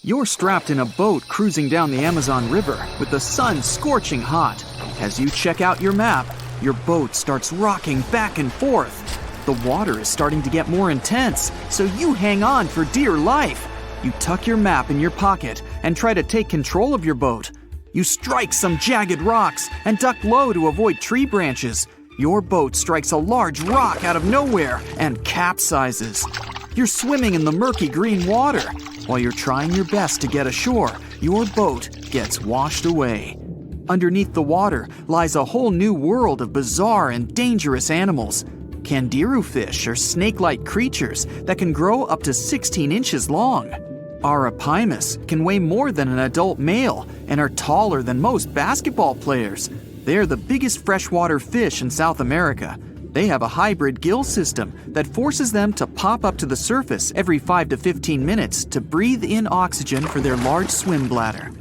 You're strapped in a boat cruising down the Amazon River with the sun scorching hot. As you check out your map, your boat starts rocking back and forth. The water is starting to get more intense, so you hang on for dear life. You tuck your map in your pocket and try to take control of your boat. You strike some jagged rocks and duck low to avoid tree branches. Your boat strikes a large rock out of nowhere and capsizes. You're swimming in the murky green water. While you're trying your best to get ashore, your boat gets washed away. Underneath the water lies a whole new world of bizarre and dangerous animals. Candiru fish are snake-like creatures that can grow up to 16 inches long. Arapaimas can weigh more than an adult male and are taller than most basketball players. They're the biggest freshwater fish in South America. They have a hybrid gill system that forces them to pop up to the surface every 5 to 15 minutes to breathe in oxygen for their large swim bladder.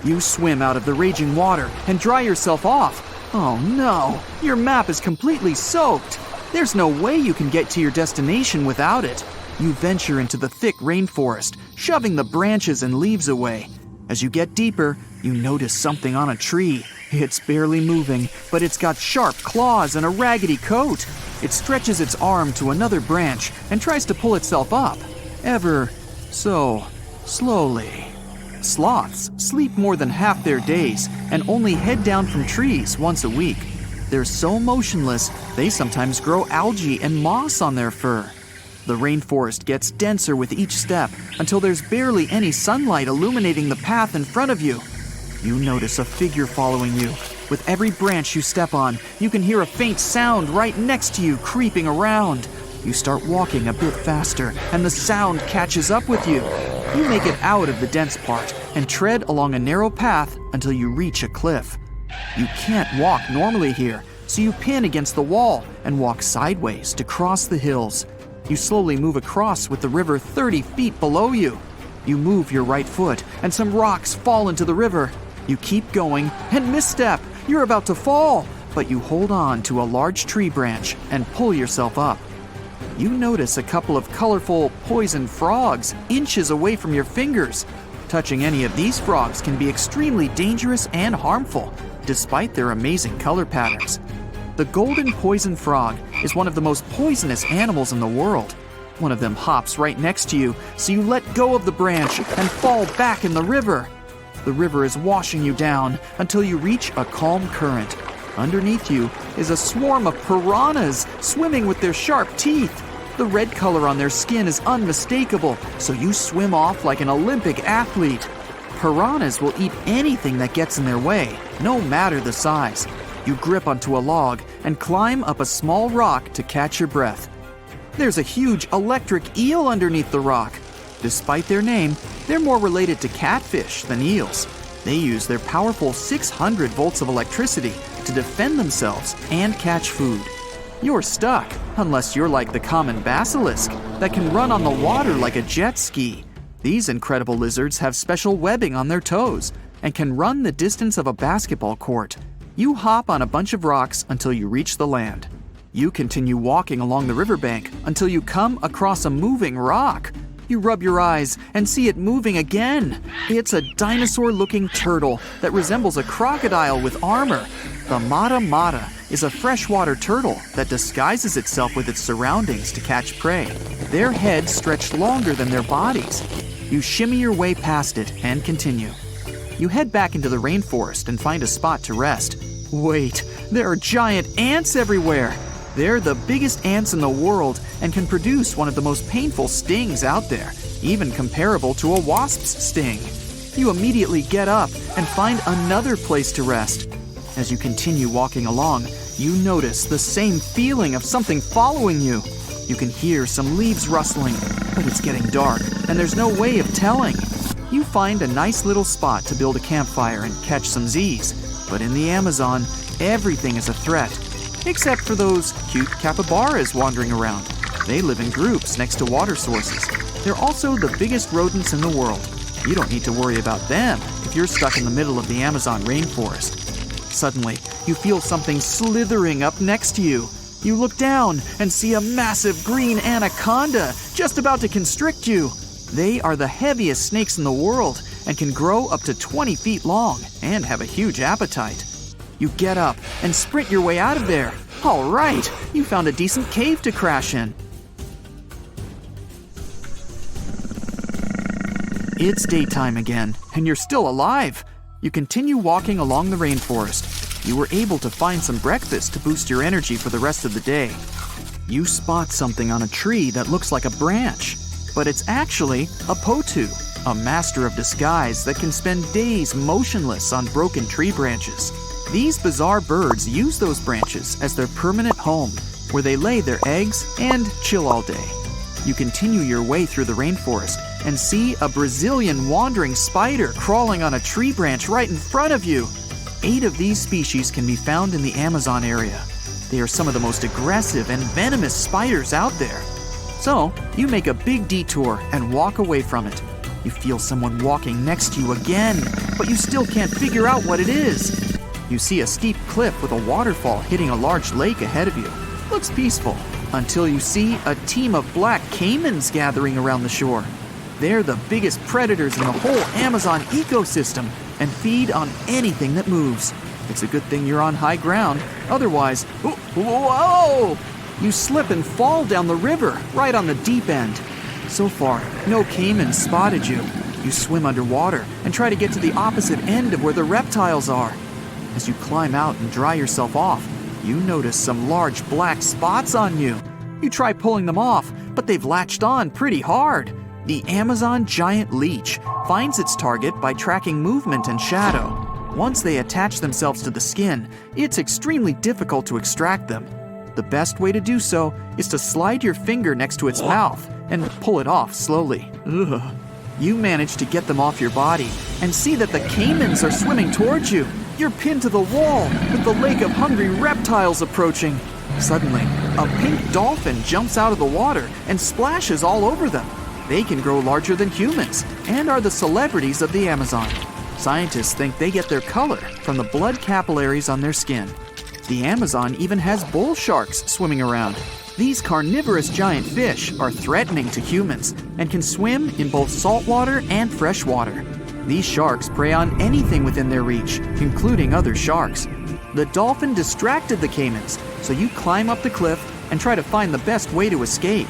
You swim out of the raging water and dry yourself off. Oh no, your map is completely soaked. There's no way you can get to your destination without it. You venture into the thick rainforest, shoving the branches and leaves away. As you get deeper, you notice something on a tree. It's barely moving, but it's got sharp claws and a raggedy coat. It stretches its arm to another branch and tries to pull itself up, ever so slowly. Sloths sleep more than half their days and only head down from trees once a week. They're so motionless, they sometimes grow algae and moss on their fur. The rainforest gets denser with each step until there's barely any sunlight illuminating the path in front of you. You notice a figure following you. With every branch you step on, you can hear a faint sound right next to you creeping around. You start walking a bit faster, and the sound catches up with you. You make it out of the dense part and tread along a narrow path until you reach a cliff. You can't walk normally here, so you pin against the wall and walk sideways to cross the hills. You slowly move across with the river 30 feet below you. You move your right foot, and some rocks fall into the river. You keep going and misstep. You're about to fall, but you hold on to a large tree branch and pull yourself up. You notice a couple of colorful poison frogs inches away from your fingers. Touching any of these frogs can be extremely dangerous and harmful, despite their amazing color patterns. The golden poison frog is one of the most poisonous animals in the world. One of them hops right next to you, so you let go of the branch and fall back in the river. The river is washing you down until you reach a calm current. Underneath you is a swarm of piranhas swimming with their sharp teeth. The red color on their skin is unmistakable, so you swim off like an Olympic athlete. Piranhas will eat anything that gets in their way, no matter the size. You grip onto a log and climb up a small rock to catch your breath. There's a huge electric eel underneath the rock. Despite their name, they're more related to catfish than eels. They use their powerful 600 volts of electricity to defend themselves and catch food. You're stuck, unless you're like the common basilisk that can run on the water like a jet ski. These incredible lizards have special webbing on their toes and can run the distance of a basketball court. You hop on a bunch of rocks until you reach the land. You continue walking along the riverbank until you come across a moving rock. You rub your eyes and see it moving again. It's a dinosaur-looking turtle that resembles a crocodile with armor. The mata mata is a freshwater turtle that disguises itself with its surroundings to catch prey. Their heads stretch longer than their bodies. You shimmy your way past it and continue. You head back into the rainforest and find a spot to rest. Wait, there are giant ants everywhere. They're the biggest ants in the world and can produce one of the most painful stings out there, even comparable to a wasp's sting. You immediately get up and find another place to rest. As you continue walking along, you notice the same feeling of something following you. You can hear some leaves rustling, but it's getting dark and there's no way of telling. You find a nice little spot to build a campfire and catch some Z's. But in the Amazon, everything is a threat, except for those cute capybaras wandering around. They live in groups next to water sources. They're also the biggest rodents in the world. You don't need to worry about them if you're stuck in the middle of the Amazon rainforest. Suddenly, you feel something slithering up next to you. You look down and see a massive green anaconda just about to constrict you. They are the heaviest snakes in the world and can grow up to 20 feet long and have a huge appetite. You get up and sprint your way out of there. All right, you found a decent cave to crash in. It's daytime again, and you're still alive. You continue walking along the rainforest. You were able to find some breakfast to boost your energy for the rest of the day. You spot something on a tree that looks like a branch, but it's actually a potu, a master of disguise that can spend days motionless on broken tree branches. These bizarre birds use those branches as their permanent home, where they lay their eggs and chill all day. You continue your way through the rainforest and see a Brazilian wandering spider crawling on a tree branch right in front of you. 8 of these species can be found in the Amazon area. They are some of the most aggressive and venomous spiders out there. So, you make a big detour and walk away from it. You feel someone walking next to you again, but you still can't figure out what it is. You see a steep cliff with a waterfall hitting a large lake ahead of you. Looks peaceful, until you see a team of black caimans gathering around the shore. They're the biggest predators in the whole Amazon ecosystem and feed on anything that moves. It's a good thing you're on high ground, otherwise, whoa! You slip and fall down the river, right on the deep end. So far, no caimans spotted you. You swim underwater and try to get to the opposite end of where the reptiles are. As you climb out and dry yourself off, you notice some large black spots on you. You try pulling them off, but they've latched on pretty hard. The Amazon giant leech finds its target by tracking movement and shadow. Once they attach themselves to the skin, it's extremely difficult to extract them. The best way to do so is to slide your finger next to its mouth and pull it off slowly. Ugh. You manage to get them off your body and see that the caimans are swimming towards you. You're pinned to the wall with the lake of hungry reptiles approaching. Suddenly, a pink dolphin jumps out of the water and splashes all over them. They can grow larger than humans and are the celebrities of the Amazon. Scientists think they get their color from the blood capillaries on their skin. The Amazon even has bull sharks swimming around. These carnivorous giant fish are threatening to humans and can swim in both saltwater and freshwater. These sharks prey on anything within their reach, including other sharks. The dolphin distracted the caimans, so you climb up the cliff and try to find the best way to escape.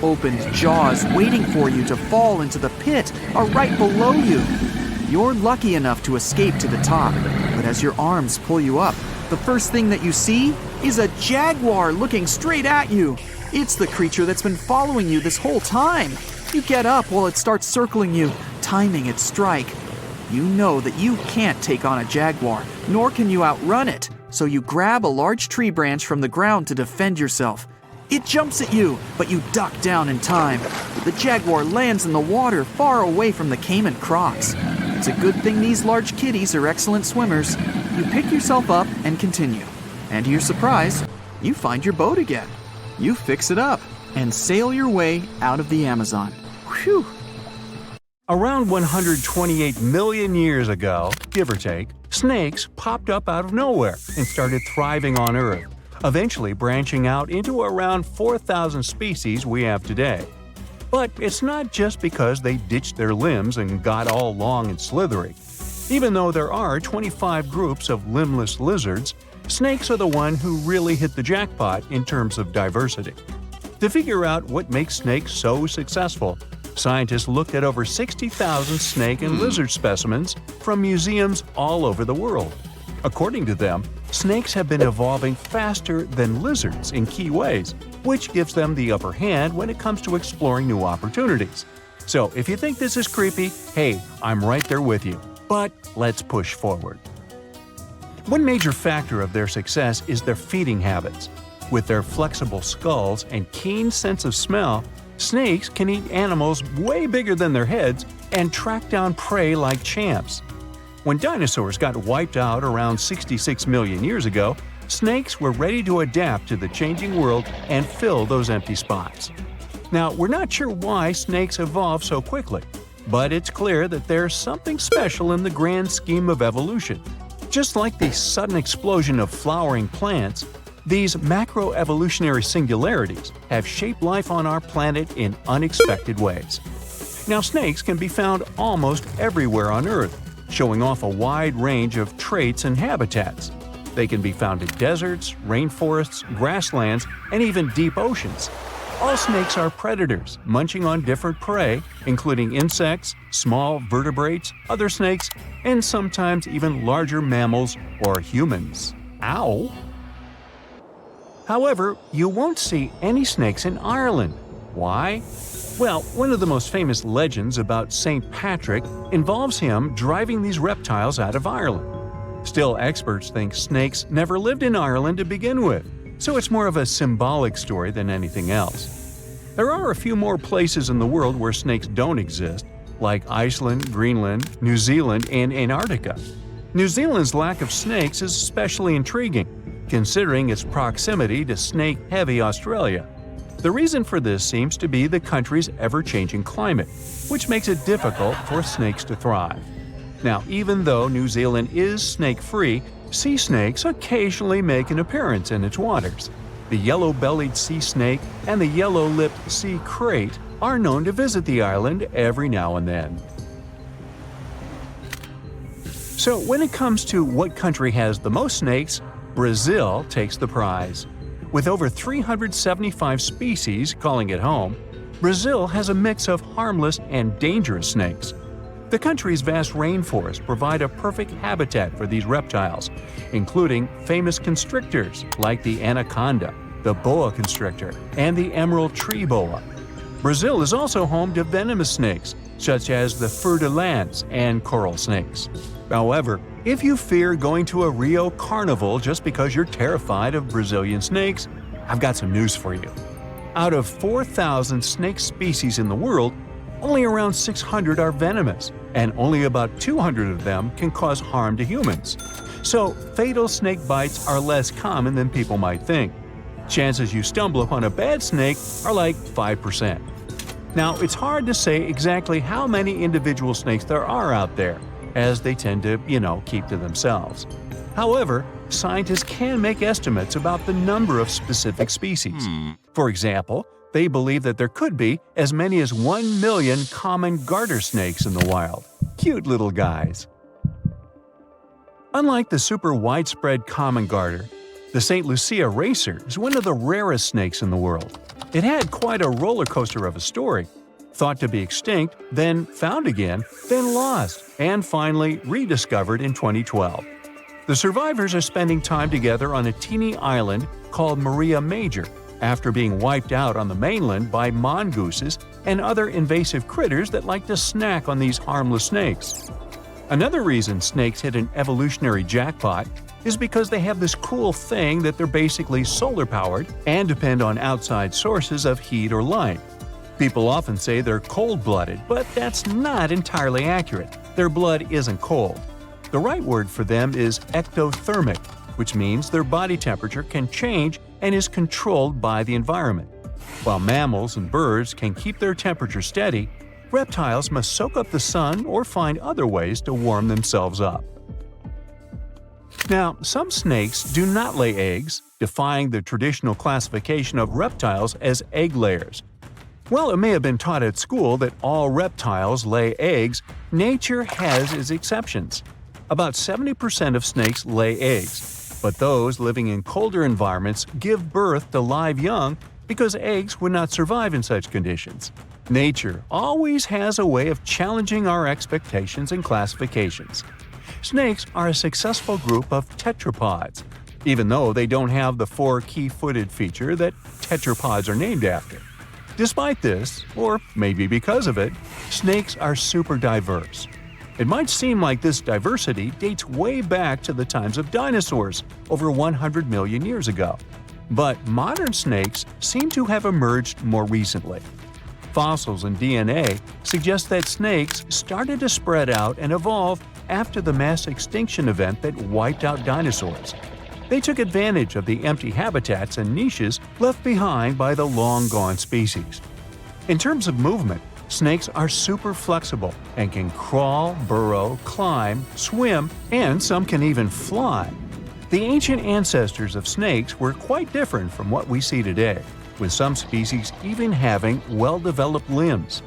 Opened jaws waiting for you to fall into the pit are right below you. You're lucky enough to escape to the top, but as your arms pull you up, the first thing that you see is a jaguar looking straight at you. It's the creature that's been following you this whole time. You get up while it starts circling you, timing its strike. You know that you can't take on a jaguar, nor can you outrun it, so you grab a large tree branch from the ground to defend yourself. It jumps at you, but you duck down in time. The jaguar lands in the water far away from the caiman crocs. It's a good thing these large kitties are excellent swimmers. You pick yourself up and continue. And to your surprise, you find your boat again. You fix it up and sail your way out of the Amazon. Whew! Around 128 million years ago, give or take, snakes popped up out of nowhere and started thriving on Earth, eventually branching out into around 4,000 species we have today. But it's not just because they ditched their limbs and got all long and slithery. Even though there are 25 groups of limbless lizards, snakes are the one who really hit the jackpot in terms of diversity. To figure out what makes snakes so successful, scientists looked at over 60,000 snake and lizard specimens from museums all over the world. According to them, snakes have been evolving faster than lizards in key ways, which gives them the upper hand when it comes to exploring new opportunities. So if you think this is creepy, hey, I'm right there with you. But let's push forward. One major factor of their success is their feeding habits. With their flexible skulls and keen sense of smell, snakes can eat animals way bigger than their heads and track down prey like champs. When dinosaurs got wiped out around 66 million years ago, snakes were ready to adapt to the changing world and fill those empty spots. Now, we're not sure why snakes evolved so quickly, but it's clear that there's something special in the grand scheme of evolution. Just like the sudden explosion of flowering plants, these macroevolutionary singularities have shaped life on our planet in unexpected ways. Now, snakes can be found almost everywhere on Earth, showing off a wide range of traits and habitats. They can be found in deserts, rainforests, grasslands, and even deep oceans. All snakes are predators, munching on different prey, including insects, small vertebrates, other snakes, and sometimes even larger mammals or humans. Ow! However, you won't see any snakes in Ireland. Why? Well, one of the most famous legends about St. Patrick involves him driving these reptiles out of Ireland. Still, experts think snakes never lived in Ireland to begin with, so it's more of a symbolic story than anything else. There are a few more places in the world where snakes don't exist, like Iceland, Greenland, New Zealand, and Antarctica. New Zealand's lack of snakes is especially intriguing, considering its proximity to snake-heavy Australia. The reason for this seems to be the country's ever-changing climate, which makes it difficult for snakes to thrive. Now, even though New Zealand is snake-free, sea snakes occasionally make an appearance in its waters. The yellow-bellied sea snake and the yellow-lipped sea crate are known to visit the island every now and then. So, when it comes to what country has the most snakes, Brazil takes the prize. With over 375 species calling it home, Brazil has a mix of harmless and dangerous snakes. The country's vast rainforests provide a perfect habitat for these reptiles, including famous constrictors like the anaconda, the boa constrictor, and the emerald tree boa. Brazil is also home to venomous snakes, such as the fer-de-lance and coral snakes. However, if you fear going to a Rio carnival just because you're terrified of Brazilian snakes, I've got some news for you. Out of 4,000 snake species in the world, only around 600 are venomous, and only about 200 of them can cause harm to humans. So, fatal snake bites are less common than people might think. Chances you stumble upon a bad snake are like 5%. Now, it's hard to say exactly how many individual snakes there are out there, as they tend to, keep to themselves. However, scientists can make estimates about the number of specific species. For example, they believe that there could be as many as 1 million common garter snakes in the wild. Cute little guys. Unlike the super widespread common garter, the St. Lucia racer is one of the rarest snakes in the world. It had quite a roller coaster of a story. Thought to be extinct, then found again, then lost, and finally rediscovered in 2012. The survivors are spending time together on a teeny island called Maria Major, after being wiped out on the mainland by mongooses and other invasive critters that like to snack on these harmless snakes. Another reason snakes hit an evolutionary jackpot is because they have this cool thing that they're basically solar-powered and depend on outside sources of heat or light. People often say they're cold-blooded, but that's not entirely accurate. Their blood isn't cold. The right word for them is ectothermic, which means their body temperature can change and is controlled by the environment. While mammals and birds can keep their temperature steady, reptiles must soak up the sun or find other ways to warm themselves up. Now, some snakes do not lay eggs, defying the traditional classification of reptiles as egg layers. While it may have been taught at school that all reptiles lay eggs, nature has its exceptions. About 70% of snakes lay eggs, but those living in colder environments give birth to live young because eggs would not survive in such conditions. Nature always has a way of challenging our expectations and classifications. Snakes are a successful group of tetrapods, even though they don't have the 4 key-footed feature that tetrapods are named after. Despite this, or maybe because of it, snakes are super diverse. It might seem like this diversity dates way back to the times of dinosaurs, over 100 million years ago. But modern snakes seem to have emerged more recently. Fossils and DNA suggest that snakes started to spread out and evolve after the mass extinction event that wiped out dinosaurs. They took advantage of the empty habitats and niches left behind by the long-gone species. In terms of movement, snakes are super flexible and can crawl, burrow, climb, swim, and some can even fly. The ancient ancestors of snakes were quite different from what we see today, with some species even having well-developed limbs.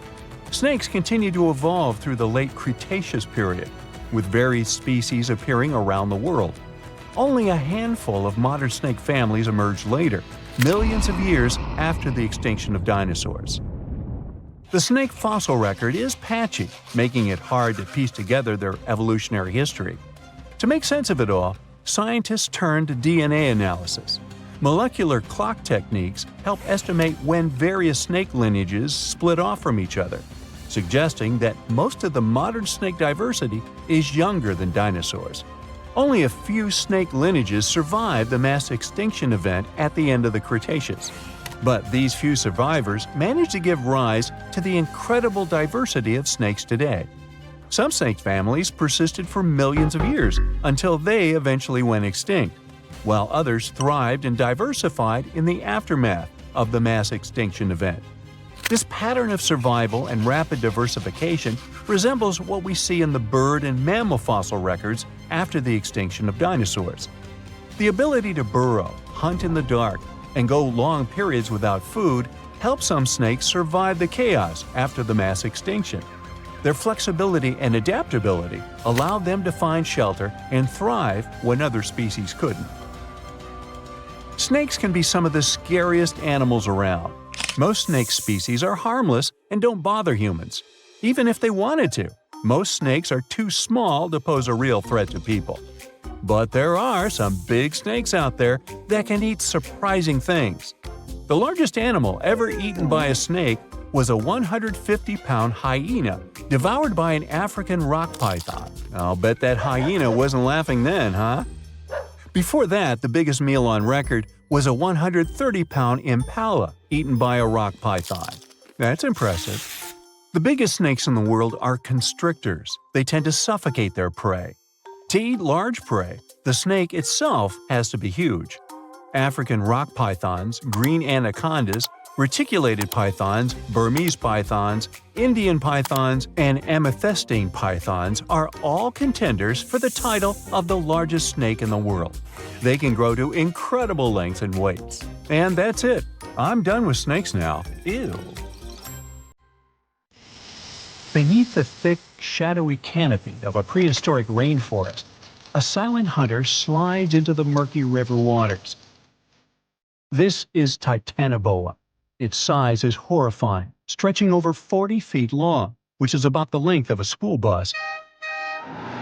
Snakes continued to evolve through the late Cretaceous period, with various species appearing around the world. Only a handful of modern snake families emerged later, millions of years after the extinction of dinosaurs. The snake fossil record is patchy, making it hard to piece together their evolutionary history. To make sense of it all, scientists turned to DNA analysis. Molecular clock techniques help estimate when various snake lineages split off from each other, suggesting that most of the modern snake diversity is younger than dinosaurs. Only a few snake lineages survived the mass extinction event at the end of the Cretaceous. But these few survivors managed to give rise to the incredible diversity of snakes today. Some snake families persisted for millions of years until they eventually went extinct, while others thrived and diversified in the aftermath of the mass extinction event. This pattern of survival and rapid diversification resembles what we see in the bird and mammal fossil records after the extinction of dinosaurs. The ability to burrow, hunt in the dark, and go long periods without food helped some snakes survive the chaos after the mass extinction. Their flexibility and adaptability allowed them to find shelter and thrive when other species couldn't. Snakes can be some of the scariest animals around. Most snake species are harmless and don't bother humans. Even if they wanted to, most snakes are too small to pose a real threat to people. But there are some big snakes out there that can eat surprising things. The largest animal ever eaten by a snake was a 150-pound hyena devoured by an African rock python. I'll bet that hyena wasn't laughing then, huh? Before that, the biggest meal on record was a 130-pound impala eaten by a rock python. That's impressive. The biggest snakes in the world are constrictors. They tend to suffocate their prey. To eat large prey, the snake itself has to be huge. African rock pythons, green anacondas, reticulated pythons, Burmese pythons, Indian pythons, and amethystine pythons are all contenders for the title of the largest snake in the world. They can grow to incredible lengths and weights. And that's it. I'm done with snakes now. Ew. Beneath the thick, shadowy canopy of a prehistoric rainforest, a silent hunter slides into the murky river waters. This is Titanoboa. Its size is horrifying, stretching over 40 feet long, which is about the length of a school bus,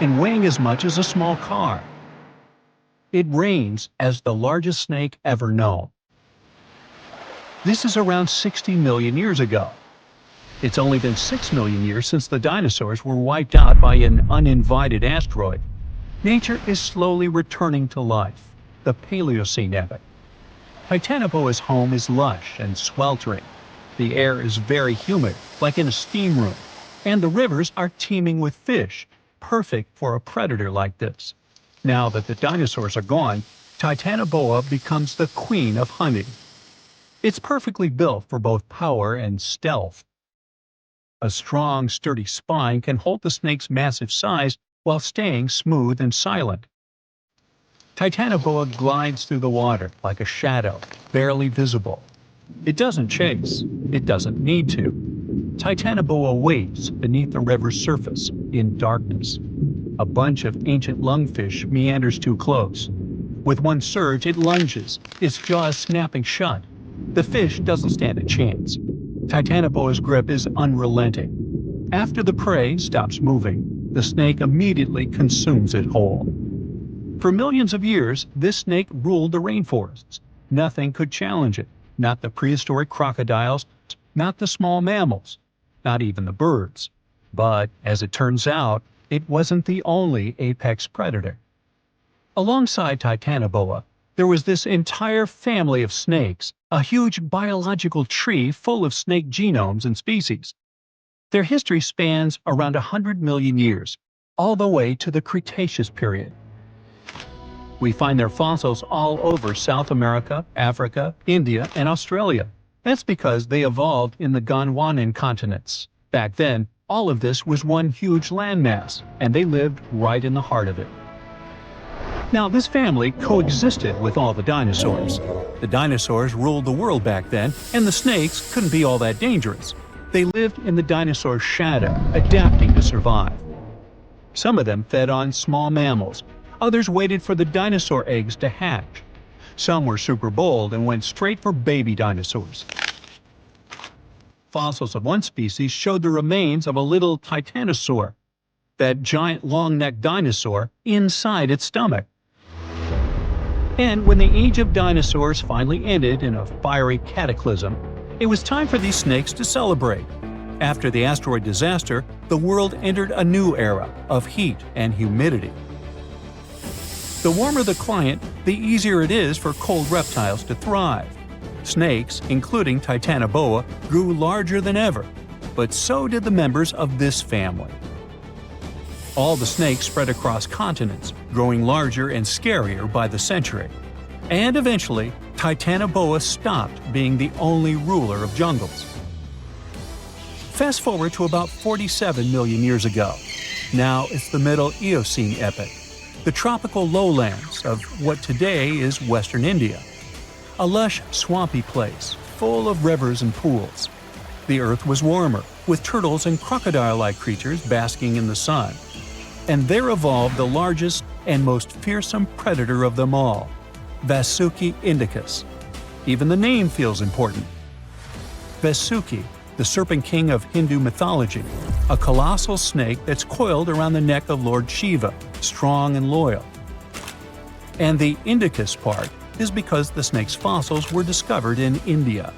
and weighing as much as a small car. It reigns as the largest snake ever known. This is around 60 million years ago. It's only been 6 million years since the dinosaurs were wiped out by an uninvited asteroid. Nature is slowly returning to life, the Paleocene epoch. Titanoboa's home is lush and sweltering. The air is very humid, like in a steam room, and the rivers are teeming with fish, perfect for a predator like this. Now that the dinosaurs are gone, Titanoboa becomes the queen of hunting. It's perfectly built for both power and stealth. A strong, sturdy spine can hold the snake's massive size while staying smooth and silent. Titanoboa glides through the water like a shadow, barely visible. It doesn't chase. It doesn't need to. Titanoboa waits beneath the river's surface, in darkness. A bunch of ancient lungfish meanders too close. With one surge, it lunges, its jaws snapping shut. The fish doesn't stand a chance. Titanoboa's grip is unrelenting. After the prey stops moving, the snake immediately consumes it whole. For millions of years, this snake ruled the rainforests. Nothing could challenge it. Not the prehistoric crocodiles, not the small mammals, not even the birds. But, as it turns out, it wasn't the only apex predator. Alongside Titanoboa, there was this entire family of snakes, a huge biological tree full of snake genomes and species. Their history spans around 100 million years, all the way to the Cretaceous period. We find their fossils all over South America, Africa, India, and Australia. That's because they evolved in the Gondwanan continents. Back then, all of this was one huge landmass, and they lived right in the heart of it. Now, this family coexisted with all the dinosaurs. The dinosaurs ruled the world back then, and the snakes couldn't be all that dangerous. They lived in the dinosaur's shadow, adapting to survive. Some of them fed on small mammals. Others waited for the dinosaur eggs to hatch. Some were super bold and went straight for baby dinosaurs. Fossils of one species showed the remains of a little titanosaur, that giant long-necked dinosaur, inside its stomach. And when the age of dinosaurs finally ended in a fiery cataclysm, it was time for these snakes to celebrate. After the asteroid disaster, the world entered a new era of heat and humidity. The warmer the climate, the easier it is for cold reptiles to thrive. Snakes, including Titanoboa, grew larger than ever, but so did the members of this family. All the snakes spread across continents, growing larger and scarier by the century. And eventually, Titanoboa stopped being the only ruler of jungles. Fast forward to about 47 million years ago. Now it's the Middle Eocene epoch, the tropical lowlands of what today is western India. A lush, swampy place, full of rivers and pools. The earth was warmer, with turtles and crocodile-like creatures basking in the sun. And there evolved the largest and most fearsome predator of them all, Vasuki indicus. Even the name feels important. Vasuki, the serpent king of Hindu mythology, a colossal snake that's coiled around the neck of Lord Shiva, strong and loyal. And the indicus part is because the snake's fossils were discovered in India.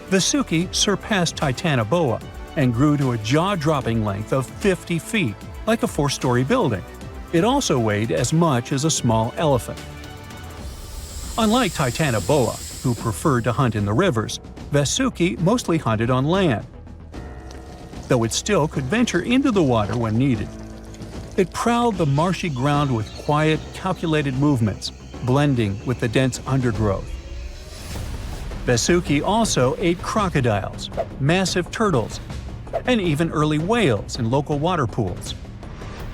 Vasuki surpassed Titanoboa and grew to a jaw-dropping length of 50 feet, like a 4-story building. It also weighed as much as a small elephant. Unlike Titanoboa, who preferred to hunt in the rivers, Vasuki mostly hunted on land, though it still could venture into the water when needed. It prowled the marshy ground with quiet, calculated movements, blending with the dense undergrowth. Vasuki also ate crocodiles, massive turtles, and even early whales in local water pools.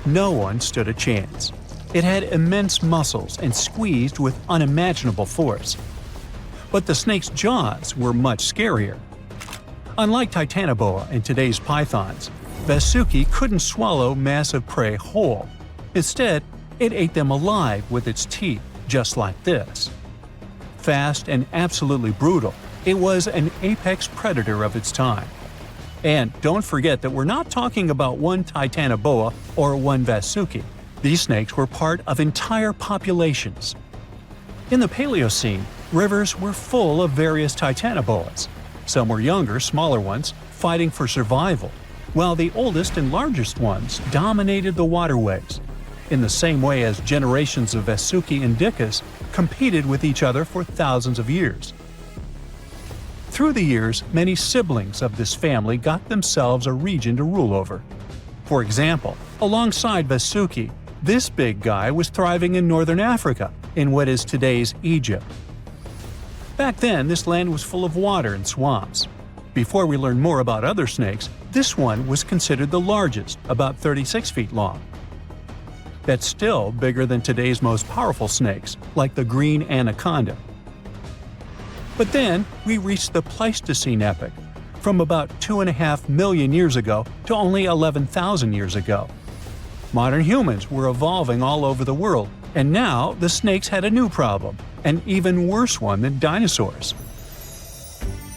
No one stood a chance. It had immense muscles and squeezed with unimaginable force. But the snake's jaws were much scarier. Unlike Titanoboa and today's pythons, Vasuki couldn't swallow massive prey whole. Instead, it ate them alive with its teeth, just like this. Fast and absolutely brutal, it was an apex predator of its time. And don't forget that we're not talking about one Titanoboa or one Vasuki. These snakes were part of entire populations. In the Paleocene, rivers were full of various Titanoboas. Some were younger, smaller ones, fighting for survival, while the oldest and largest ones dominated the waterways, in the same way as generations of Vasuki indicus competed with each other for thousands of years. Through the years, many siblings of this family got themselves a region to rule over. For example, alongside Vasuki, this big guy was thriving in northern Africa, in what is today's Egypt. Back then, this land was full of water and swamps. Before we learn more about other snakes, this one was considered the largest, about 36 feet long. That's still bigger than today's most powerful snakes, like the green anaconda. But then, we reached the Pleistocene epoch, from about 2.5 million years ago to only 11,000 years ago. Modern humans were evolving all over the world, and now the snakes had a new problem, an even worse one than dinosaurs.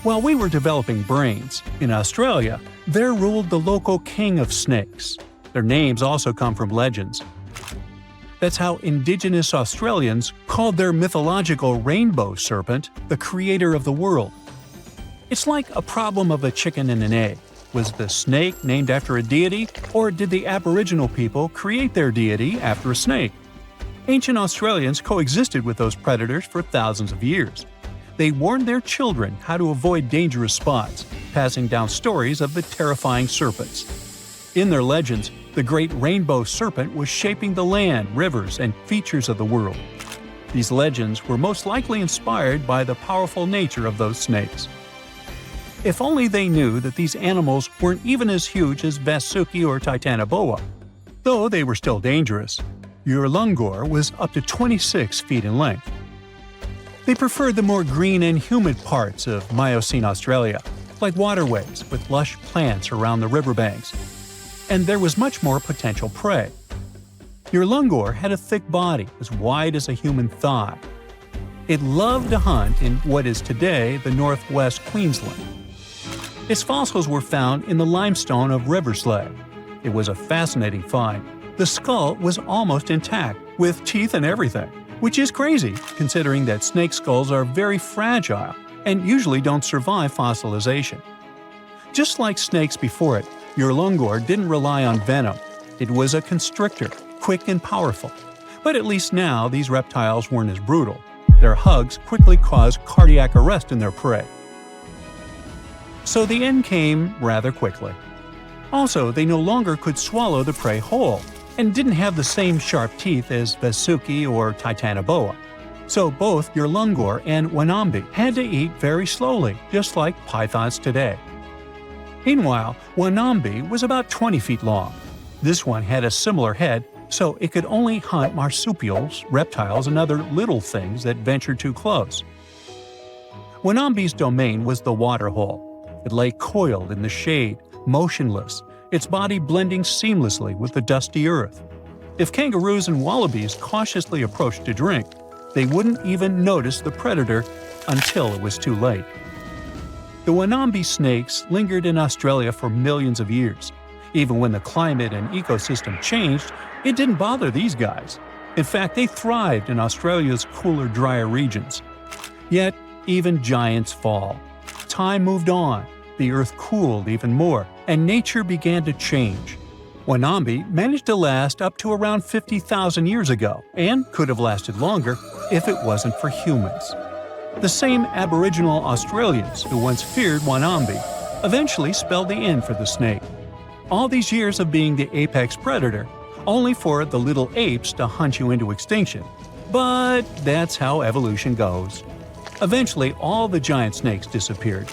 While we were developing brains, in Australia, there ruled the local king of snakes. Their names also come from legends. That's how Indigenous Australians called their mythological rainbow serpent the creator of the world. It's like a problem of a chicken and an egg. Was the snake named after a deity, or did the Aboriginal people create their deity after a snake? Ancient Australians coexisted with those predators for thousands of years. They warned their children how to avoid dangerous spots, passing down stories of the terrifying serpents. In their legends, the great rainbow serpent was shaping the land, rivers, and features of the world. These legends were most likely inspired by the powerful nature of those snakes. If only they knew that these animals weren't even as huge as Vasuki or Titanoboa. Though they were still dangerous, Urlungor was up to 26 feet in length. They preferred the more green and humid parts of Miocene Australia, like waterways with lush plants around the riverbanks. And there was much more potential prey. Urlungor had a thick body as wide as a human thigh. It loved to hunt in what is today the northwest Queensland. Its fossils were found in the limestone of Riverslade. It was a fascinating find. The skull was almost intact, with teeth and everything, which is crazy considering that snake skulls are very fragile and usually don't survive fossilization. Just like snakes before it, Urlungor didn't rely on venom. It was a constrictor, quick and powerful. But at least now these reptiles weren't as brutal. Their hugs quickly caused cardiac arrest in their prey. So the end came rather quickly. Also, they no longer could swallow the prey whole, and didn't have the same sharp teeth as Vasuki or Titanoboa. So both Urlungor and Wanambi had to eat very slowly, just like pythons today. Meanwhile, Wanambi was about 20 feet long. This one had a similar head, so it could only hunt marsupials, reptiles, and other little things that ventured too close. Wanambi's domain was the waterhole. It lay coiled in the shade, motionless, its body blending seamlessly with the dusty earth. If kangaroos and wallabies cautiously approached to drink, they wouldn't even notice the predator until it was too late. The Wanambi snakes lingered in Australia for millions of years. Even when the climate and ecosystem changed, it didn't bother these guys. In fact, they thrived in Australia's cooler, drier regions. Yet, even giants fall. Time moved on, the earth cooled even more, and nature began to change. Wanambi managed to last up to around 50,000 years ago, and could have lasted longer if it wasn't for humans. The same Aboriginal Australians who once feared Wanambi eventually spelled the end for the snake. All these years of being the apex predator, only for the little apes to hunt you into extinction. But that's how evolution goes. Eventually, all the giant snakes disappeared,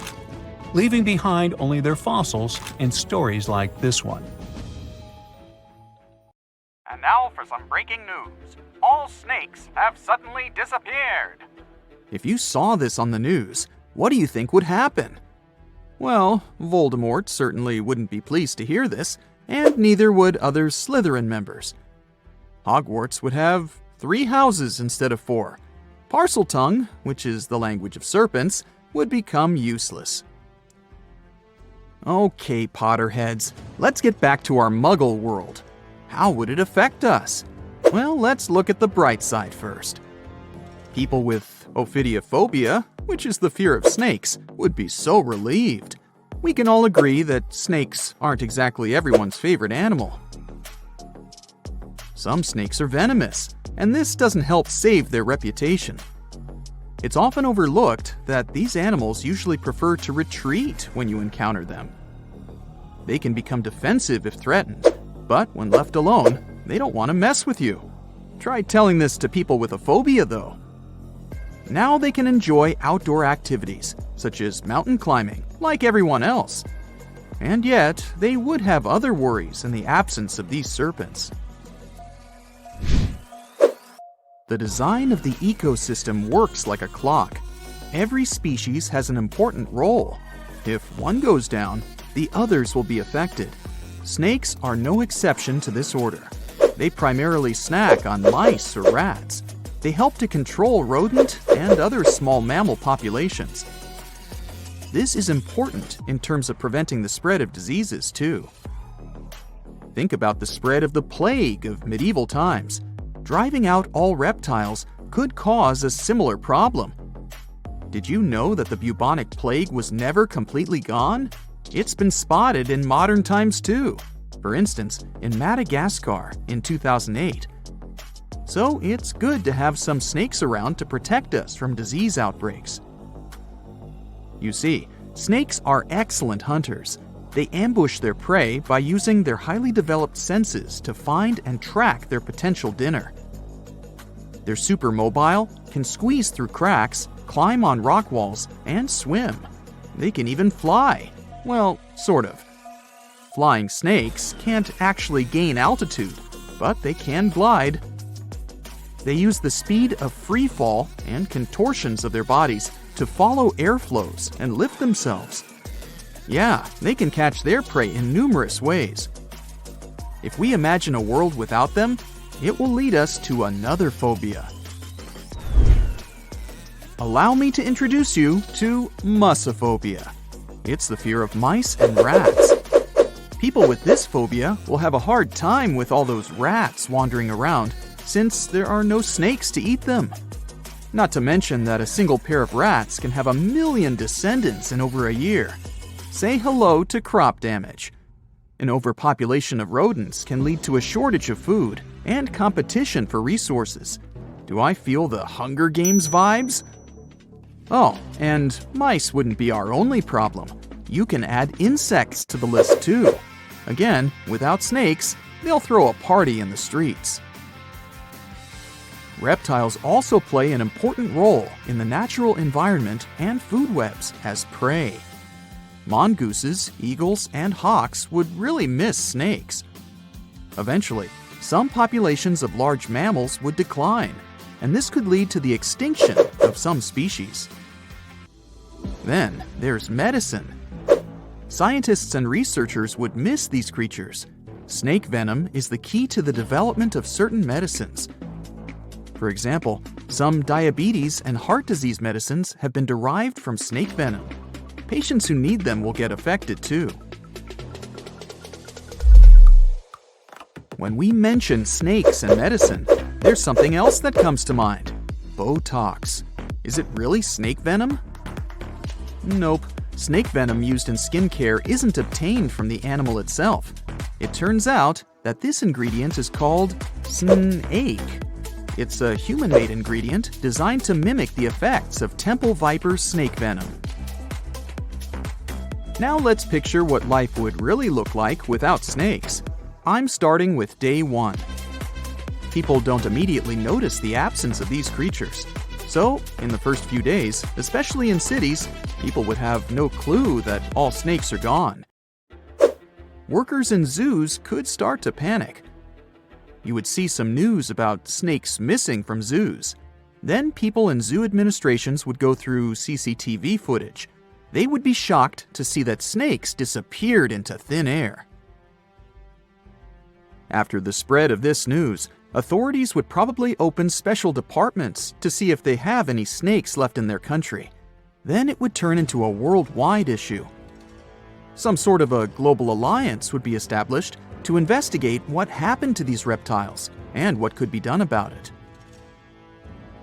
leaving behind only their fossils and stories like this one. And now for some breaking news. All snakes have suddenly disappeared. If you saw this on the news, what do you think would happen? Well, Voldemort certainly wouldn't be pleased to hear this, and neither would other Slytherin members. Hogwarts would have 3 houses instead of 4. Parseltongue, which is the language of serpents, would become useless. Okay, Potterheads, let's get back to our Muggle world. How would it affect us? Well, let's look at the bright side first. People with ophidiophobia, which is the fear of snakes, would be so relieved. We can all agree that snakes aren't exactly everyone's favorite animal. Some snakes are venomous, and this doesn't help save their reputation. It's often overlooked that these animals usually prefer to retreat when you encounter them. They can become defensive if threatened, but when left alone, they don't want to mess with you. Try telling this to people with a phobia, though. Now they can enjoy outdoor activities, such as mountain climbing, like everyone else. And yet, they would have other worries in the absence of these serpents. The design of the ecosystem works like a clock. Every species has an important role. If one goes down, the others will be affected. Snakes are no exception to this order. They primarily snack on mice or rats. They help to control rodent and other small mammal populations. This is important in terms of preventing the spread of diseases, too. Think about the spread of the plague of medieval times. Driving out all reptiles could cause a similar problem. Did you know that the bubonic plague was never completely gone? It's been spotted in modern times, too. For instance, in Madagascar in 2008. So it's good to have some snakes around to protect us from disease outbreaks. You see, snakes are excellent hunters. They ambush their prey by using their highly developed senses to find and track their potential dinner. They're super mobile, can squeeze through cracks, climb on rock walls, and swim. They can even fly. Well, sort of. Flying snakes can't actually gain altitude, but they can glide. They use the speed of free fall and contortions of their bodies to follow airflows and lift themselves. Yeah, they can catch their prey in numerous ways. If we imagine a world without them, it will lead us to another phobia. Allow me to introduce you to mussophobia. It's the fear of mice and rats. People with this phobia will have a hard time with all those rats wandering around, since there are no snakes to eat them. Not to mention that a single pair of rats can have 1 million descendants in over a year. Say hello to crop damage. An overpopulation of rodents can lead to a shortage of food and competition for resources. Do I feel the Hunger Games vibes? Oh, and mice wouldn't be our only problem. You can add insects to the list too. Again, without snakes, they'll throw a party in the streets. Reptiles also play an important role in the natural environment and food webs as prey. Mongooses, eagles, and hawks would really miss snakes. Eventually, some populations of large mammals would decline, and this could lead to the extinction of some species. Then there's medicine. Scientists and researchers would miss these creatures. Snake venom is the key to the development of certain medicines. For example, some diabetes and heart disease medicines have been derived from snake venom. Patients who need them will get affected too. When we mention snakes and medicine, there's something else that comes to mind. Botox. Is it really snake venom? Nope. Snake venom used in skincare isn't obtained from the animal itself. It turns out that this ingredient is called snake. It's a human-made ingredient designed to mimic the effects of temple viper snake venom. Now let's picture what life would really look like without snakes. I'm starting with day 1. People don't immediately notice the absence of these creatures. So, in the first few days, especially in cities, people would have no clue that all snakes are gone. Workers in zoos could start to panic. You would see some news about snakes missing from zoos. Then people in zoo administrations would go through CCTV footage. They would be shocked to see that snakes disappeared into thin air. After the spread of this news, authorities would probably open special departments to see if they have any snakes left in their country. Then it would turn into a worldwide issue. Some sort of a global alliance would be established to investigate what happened to these reptiles and what could be done about it.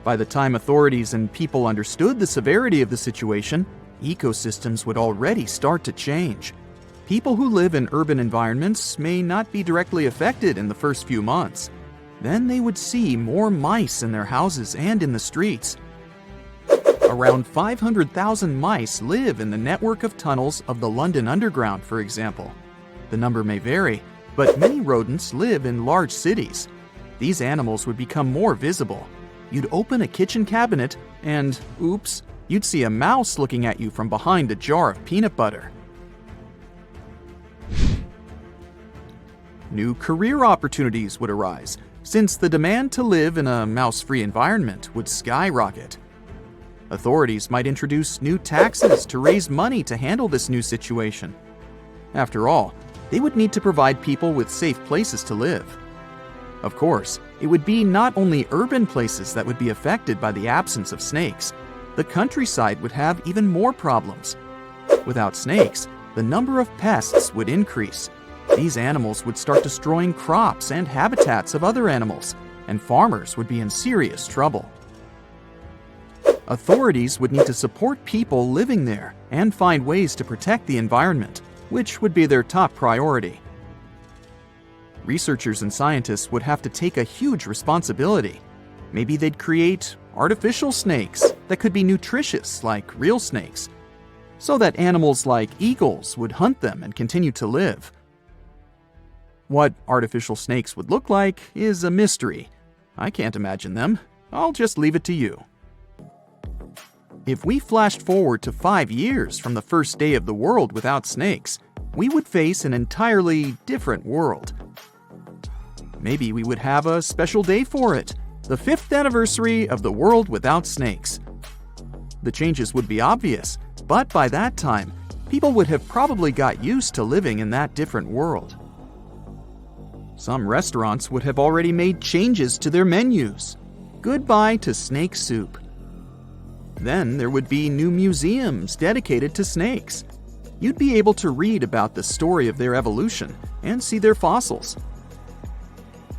By the time authorities and people understood the severity of the situation, ecosystems would already start to change. People who live in urban environments may not be directly affected in the first few months. Then they would see more mice in their houses and in the streets. Around 500,000 mice live in the network of tunnels of the London Underground, for example. The number may vary, but many rodents live in large cities. These animals would become more visible. You'd open a kitchen cabinet and, oops, you'd see a mouse looking at you from behind a jar of peanut butter. New career opportunities would arise, since the demand to live in a mouse-free environment would skyrocket. Authorities might introduce new taxes to raise money to handle this new situation. After all, they would need to provide people with safe places to live. Of course, it would be not only urban places that would be affected by the absence of snakes. The countryside would have even more problems. Without snakes, the number of pests would increase. These animals would start destroying crops and habitats of other animals, and farmers would be in serious trouble. Authorities would need to support people living there and find ways to protect the environment, which would be their top priority. Researchers and scientists would have to take a huge responsibility. Maybe they'd create artificial snakes that could be nutritious like real snakes, so that animals like eagles would hunt them and continue to live. What artificial snakes would look like is a mystery. I can't imagine them. I'll just leave it to you. If we flashed forward to 5 years from the first day of the world without snakes, we would face an entirely different world. Maybe we would have a special day for it, the 5th anniversary of the world without snakes. The changes would be obvious, but by that time, people would have probably got used to living in that different world. Some restaurants would have already made changes to their menus. Goodbye to snake soup. Then there would be new museums dedicated to snakes. You'd be able to read about the story of their evolution and see their fossils.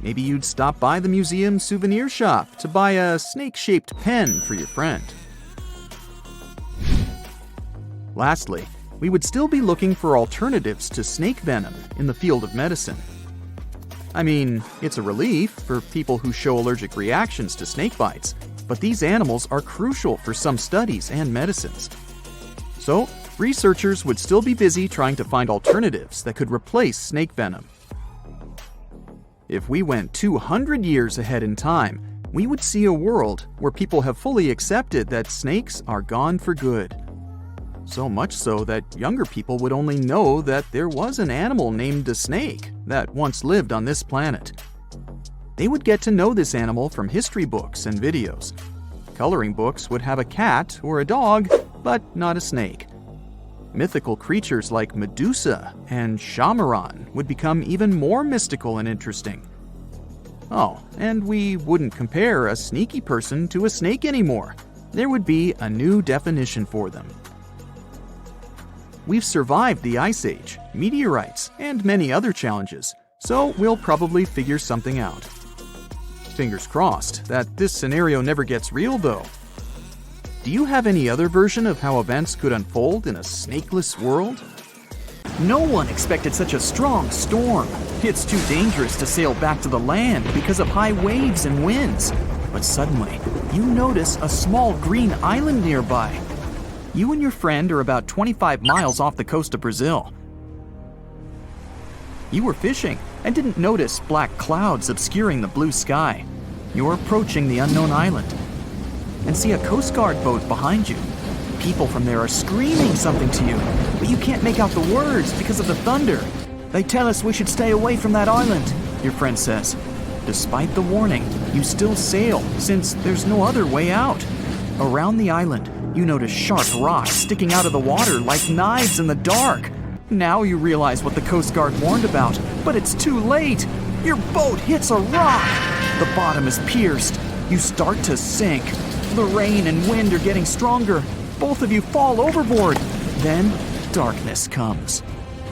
Maybe you'd stop by the museum souvenir shop to buy a snake-shaped pen for your friend. Lastly, we would still be looking for alternatives to snake venom in the field of medicine. I mean, it's a relief for people who show allergic reactions to snake bites, but these animals are crucial for some studies and medicines. So, researchers would still be busy trying to find alternatives that could replace snake venom. If we went 200 years ahead in time, we would see a world where people have fully accepted that snakes are gone for good. So much so that younger people would only know that there was an animal named a snake that once lived on this planet. They would get to know this animal from history books and videos. Coloring books would have a cat or a dog, but not a snake. Mythical creatures like Medusa and Shamaran would become even more mystical and interesting. Oh, and we wouldn't compare a sneaky person to a snake anymore. There would be a new definition for them. We've survived the Ice Age, meteorites, and many other challenges, so we'll probably figure something out. Fingers crossed that this scenario never gets real, though. Do you have any other version of how events could unfold in a snakeless world? No one expected such a strong storm. It's too dangerous to sail back to the land because of high waves and winds. But suddenly, you notice a small green island nearby. You and your friend are about 25 miles off the coast of Brazil. You were fishing and didn't notice black clouds obscuring the blue sky. You're approaching the unknown island and see a Coast Guard boat behind you. People from there are screaming something to you, but you can't make out the words because of the thunder. They tell us we should stay away from that island, your friend says. Despite the warning, you still sail since there's no other way out. Around the island, you notice sharp rocks sticking out of the water like knives in the dark. Now you realize what the Coast Guard warned about, but it's too late. Your boat hits a rock. The bottom is pierced. You start to sink. The rain and wind are getting stronger. Both of you fall overboard. Then, darkness comes.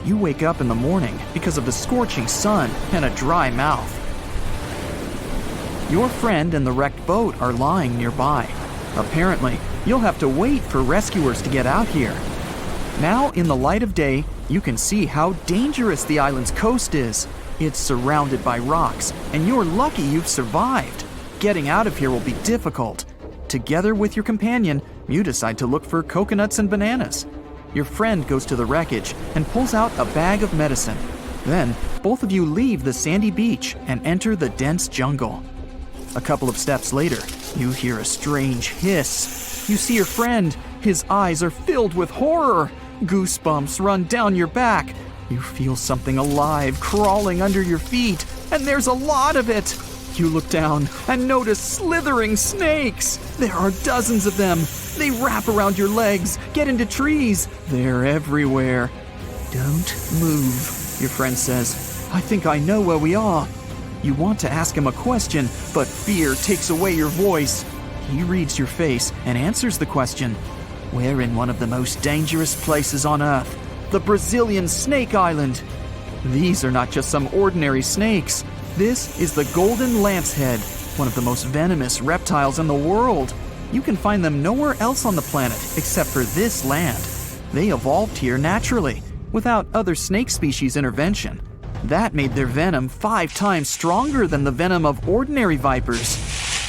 You wake up in the morning because of the scorching sun and a dry mouth. Your friend and the wrecked boat are lying nearby. Apparently, you'll have to wait for rescuers to get out here. Now, in the light of day, you can see how dangerous the island's coast is. It's surrounded by rocks, and you're lucky you've survived. Getting out of here will be difficult. Together with your companion, you decide to look for coconuts and bananas. Your friend goes to the wreckage and pulls out a bag of medicine. Then, both of you leave the sandy beach and enter the dense jungle. A couple of steps later, you hear a strange hiss. You see your friend. His eyes are filled with horror. Goosebumps run down your back. You feel something alive crawling under your feet, and there's a lot of it. You look down and notice slithering snakes. There are dozens of them. They wrap around your legs, get into trees. They're everywhere. Don't move, your friend says. I think I know where we are. You want to ask him a question, but fear takes away your voice. He reads your face and answers the question. We're in one of the most dangerous places on Earth, the Brazilian Snake Island. These are not just some ordinary snakes. This is the golden lancehead, one of the most venomous reptiles in the world. You can find them nowhere else on the planet except for this land. They evolved here naturally, without other snake species intervention. That made their venom 5 times stronger than the venom of ordinary vipers.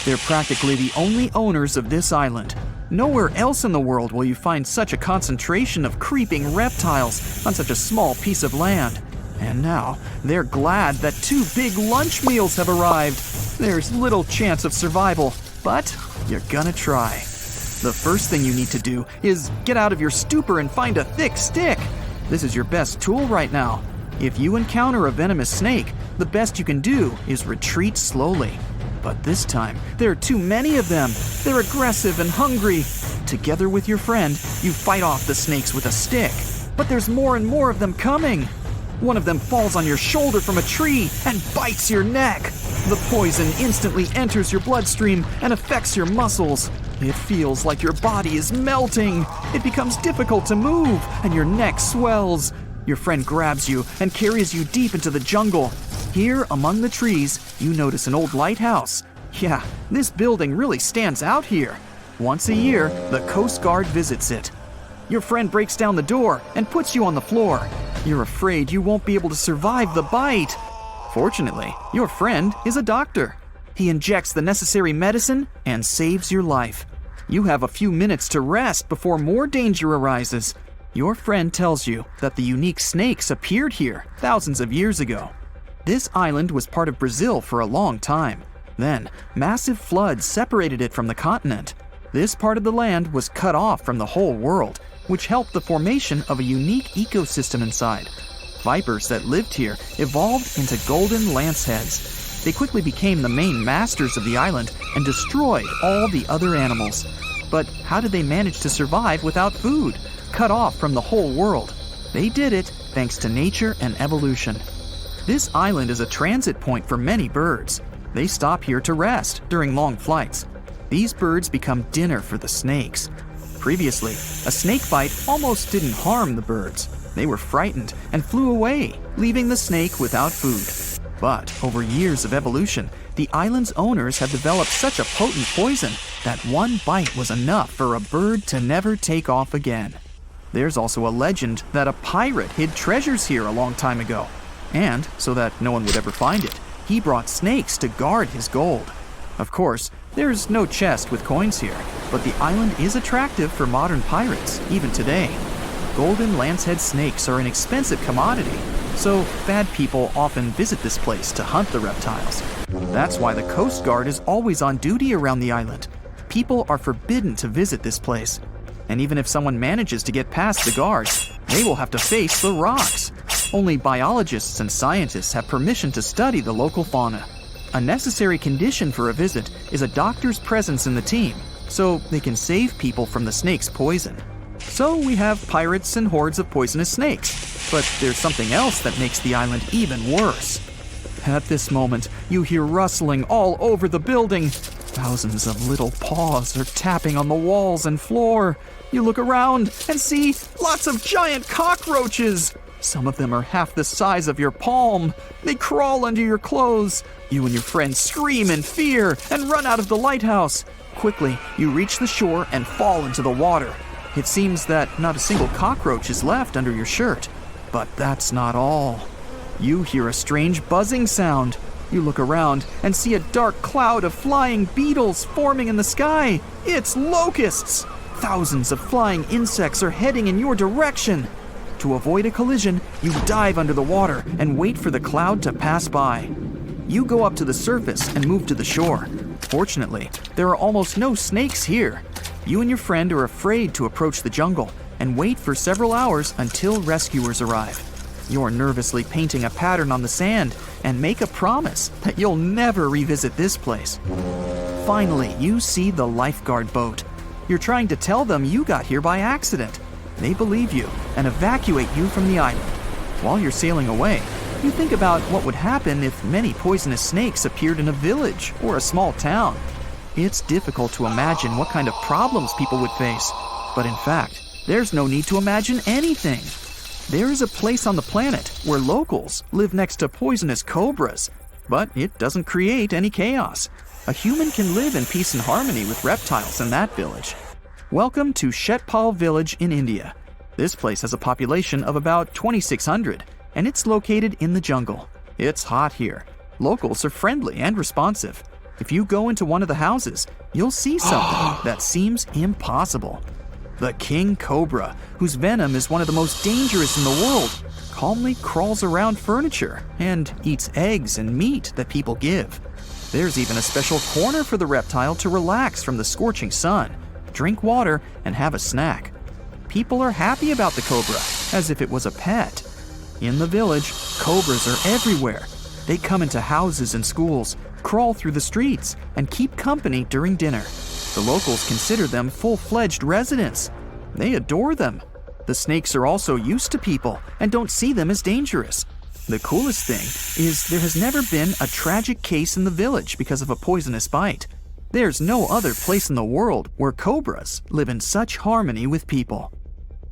They're practically the only owners of this island. Nowhere else in the world will you find such a concentration of creeping reptiles on such a small piece of land. And now, they're glad that 2 big lunch meals have arrived. There's little chance of survival, but you're gonna try. The first thing you need to do is get out of your stupor and find a thick stick. This is your best tool right now. If you encounter a venomous snake, the best you can do is retreat slowly. But this time, there are too many of them. They're aggressive and hungry. Together with your friend, you fight off the snakes with a stick. but there's more and more of them coming. One of them falls on your shoulder from a tree and bites your neck. The poison instantly enters your bloodstream and affects your muscles. It feels like your body is melting. It becomes difficult to move, and your neck swells. Your friend grabs you and carries you deep into the jungle. Here, among the trees, you notice an old lighthouse. Yeah, this building really stands out here. Once a year, the Coast Guard visits it. Your friend breaks down the door and puts you on the floor. You're afraid you won't be able to survive the bite. Fortunately, your friend is a doctor. He injects the necessary medicine and saves your life. You have a few minutes to rest before more danger arises. Your friend tells you that the unique snakes appeared here thousands of years ago. This island was part of Brazil for a long time. Then, massive floods separated it from the continent. This part of the land was cut off from the whole world, which helped the formation of a unique ecosystem inside. Vipers that lived here evolved into golden lanceheads. They quickly became the main masters of the island and destroyed all the other animals. But how did they manage to survive without food, cut off from the whole world? They did it thanks to nature and evolution. This island is a transit point for many birds. They stop here to rest during long flights. These birds become dinner for the snakes. Previously, a snake bite almost didn't harm the birds. They were frightened and flew away, leaving the snake without food. But over years of evolution, the island's owners have developed such a potent poison that one bite was enough for a bird to never take off again. There's also a legend that a pirate hid treasures here a long time ago. And, so that no one would ever find it, he brought snakes to guard his gold. Of course, there's no chest with coins here, but the island is attractive for modern pirates, even today. Golden lancehead snakes are an expensive commodity, so bad people often visit this place to hunt the reptiles. That's why the Coast Guard is always on duty around the island. People are forbidden to visit this place. And even if someone manages to get past the guards, they will have to face the rocks. Only biologists and scientists have permission to study the local fauna. A necessary condition for a visit is a doctor's presence in the team, so they can save people from the snake's poison. So we have pirates and hordes of poisonous snakes, but there's something else that makes the island even worse. At this moment, you hear rustling all over the building. Thousands of little paws are tapping on the walls and floor. You look around and see lots of giant cockroaches. Some of them are half the size of your palm. They crawl under your clothes. You and your friends scream in fear and run out of the lighthouse. Quickly, you reach the shore and fall into the water. It seems that not a single cockroach is left under your shirt. But that's not all. You hear a strange buzzing sound. You look around and see a dark cloud of flying beetles forming in the sky. It's locusts! Thousands of flying insects are heading in your direction. To avoid a collision, you dive under the water and wait for the cloud to pass by. You go up to the surface and move to the shore. Fortunately, there are almost no snakes here. You and your friend are afraid to approach the jungle and wait for several hours until rescuers arrive. You're nervously painting a pattern on the sand and make a promise that you'll never revisit this place. Finally, you see the lifeguard boat. You're trying to tell them you got here by accident. They believe you and evacuate you from the island. While you're sailing away, you think about what would happen if many poisonous snakes appeared in a village or a small town. It's difficult to imagine what kind of problems people would face, but in fact, there's no need to imagine anything. There is a place on the planet where locals live next to poisonous cobras, but it doesn't create any chaos. A human can live in peace and harmony with reptiles in that village. Welcome to Shetpal village in India. This place has a population of about 2,600, and it's located in the jungle. It's hot here. Locals are friendly and responsive. If you go into one of the houses, you'll see something that seems impossible. The king cobra, whose venom is one of the most dangerous in the world, calmly crawls around furniture and eats eggs and meat that people give. There's even a special corner for the reptile to relax from the scorching sun, drink water, and have a snack. People are happy about the cobra, as if it was a pet. In the village, cobras are everywhere. They come into houses and schools, crawl through the streets, and keep company during dinner. The locals consider them full-fledged residents. They adore them. The snakes are also used to people and don't see them as dangerous. The coolest thing is there has never been a tragic case in the village because of a poisonous bite. There's no other place in the world where cobras live in such harmony with people.